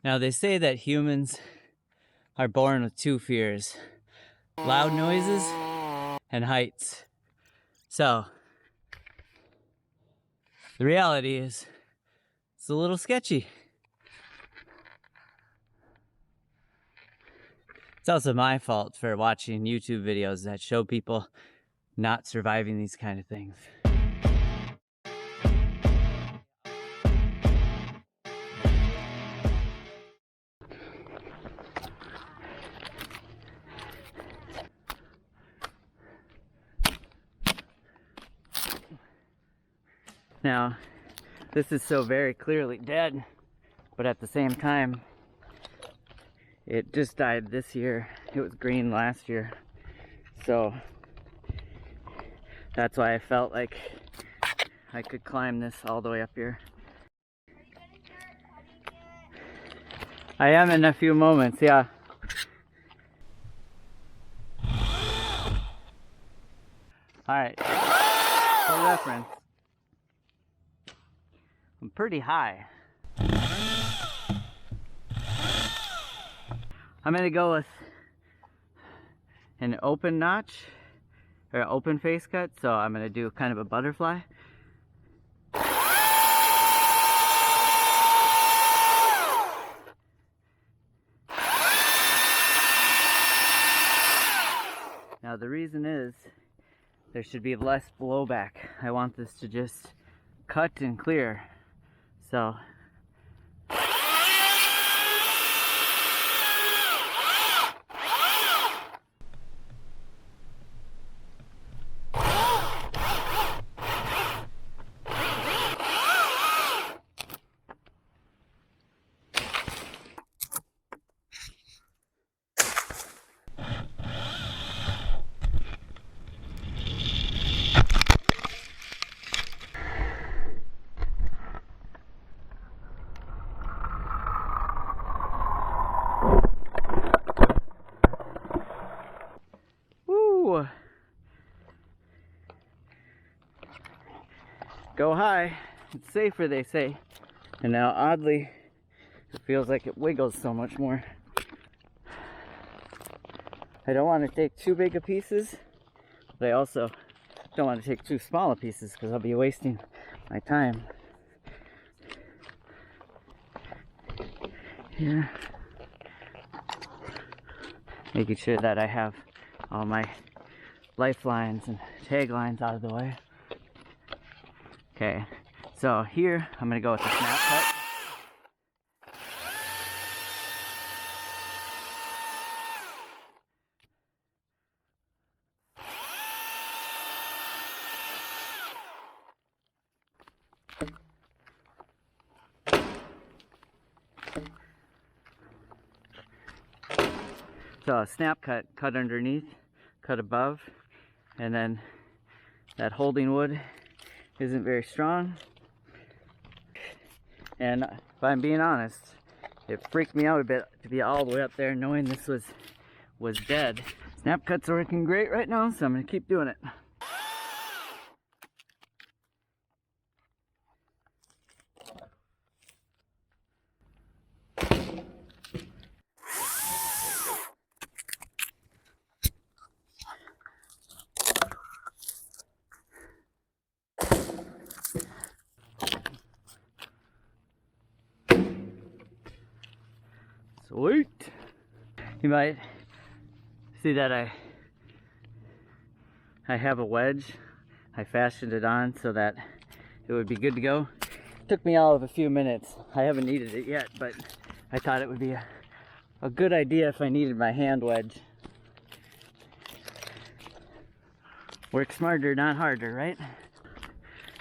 Now, they say that humans are born with two fears: loud noises and heights. So, the reality is, it's a little sketchy. It's also my fault for watching YouTube videos that show people not surviving these kind of things. Now, this is so very clearly dead, but at the same time, it just died this year. It was green last year. So that's why I felt like I could climb this all the way up here. I am in a few moments, yeah. Alright, for reference, I'm pretty high. I'm gonna go with an open notch, or an open face cut, so I'm gonna do kind of a butterfly. Now the reason is, there should be less blowback. I want this to just cut and clear. So go high, it's safer, they say. And now oddly, it feels like it wiggles so much more. I don't want to take too big of pieces, but I also don't want to take too small of pieces because I'll be wasting my time. Here, making sure that I have all my lifelines and tag lines out of the way. Okay, so here I'm gonna go with the snap cut. So a snap cut, cut underneath, cut above, and then that holding wood isn't very strong. And if I'm being honest, it freaked me out a bit to be all the way up there knowing this was dead. Snap cuts are working great right now, so I'm gonna keep doing it. Sweet. You might see that I have a wedge. I fashioned it on so that it would be good to go. It took me all of a few minutes. I haven't needed it yet, but I thought it would be a good idea if I needed my hand wedge. Work smarter, not harder, right?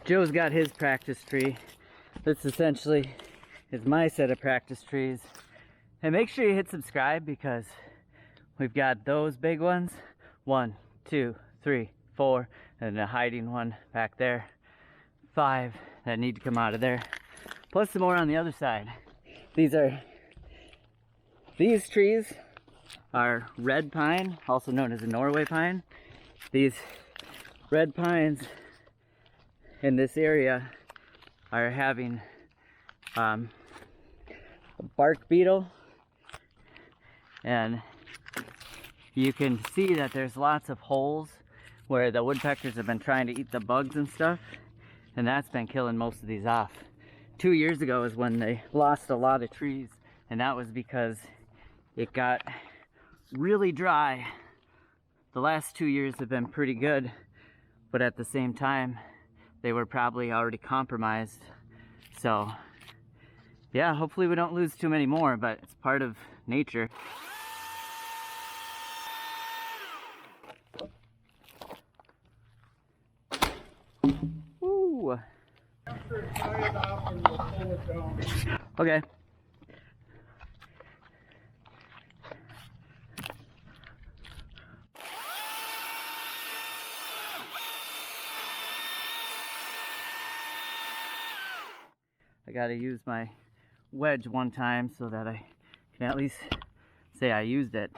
Joe's got his practice tree. This essentially is my set of practice trees. And make sure you hit subscribe because we've got those big ones. 1, 2, 3, 4, and a hiding one back there. 5 that need to come out of there. Plus some more on the other side. These trees are red pine, also known as a Norway pine. These red pines in this area are having a bark beetle. And you can see that there's lots of holes where the woodpeckers have been trying to eat the bugs and stuff. And that's been killing most of these off. 2 years ago is when they lost a lot of trees. And that was because it got really dry. The last 2 years have been pretty good, but at the same time, they were probably already compromised. So, yeah, hopefully we don't lose too many more, but it's part of nature. Woo! Okay. I gotta use my wedge one time so that I can at least say I used it.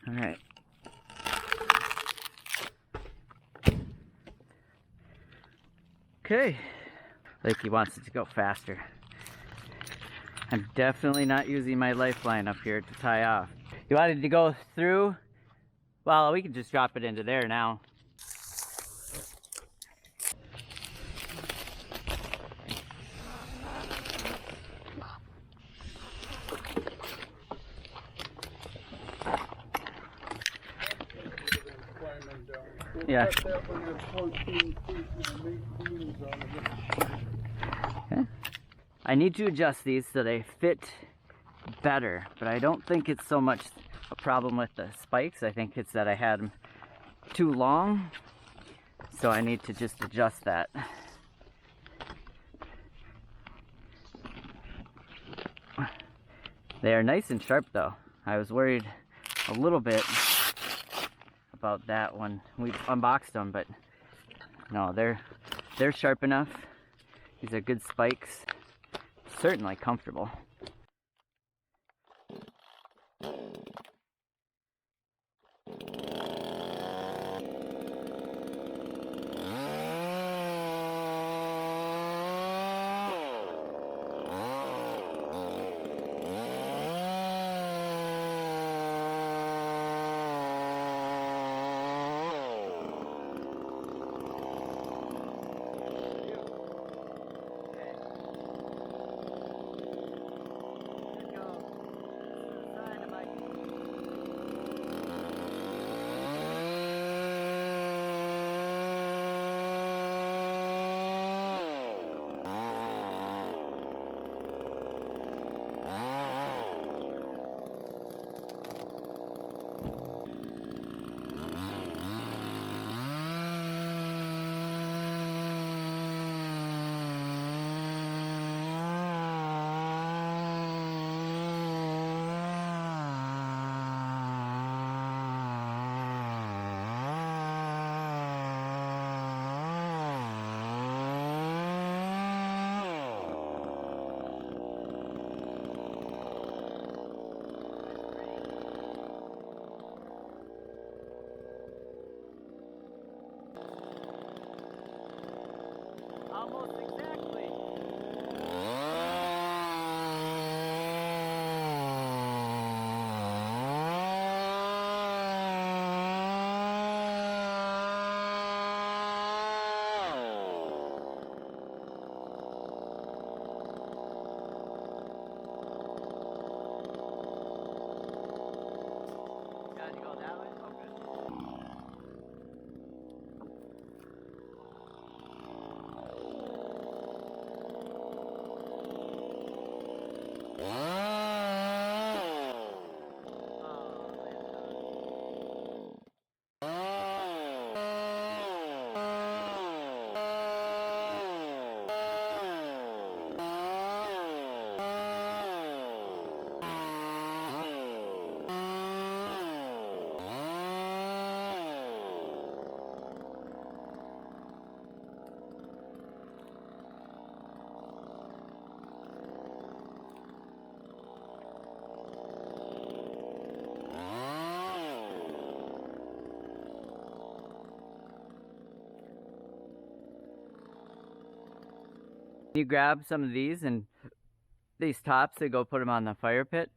All right. Okay. Lakey wants it to go faster. I'm definitely not using my lifeline up here to tie off. You wanted to go through? Well, we can just drop it into there now. Yeah. Okay. I need to adjust these so they fit better, but I don't think it's so much a problem with the spikes. I think it's that I had them too long, so I need to just adjust that. They are nice and sharp though. I was worried a little bit about that when we unboxed them, but no, they're sharp enough. These are good spikes. Certainly comfortable. Almost exactly. Gotta go that way? Okay. You grab some of these and these tops and go put them on the fire pit.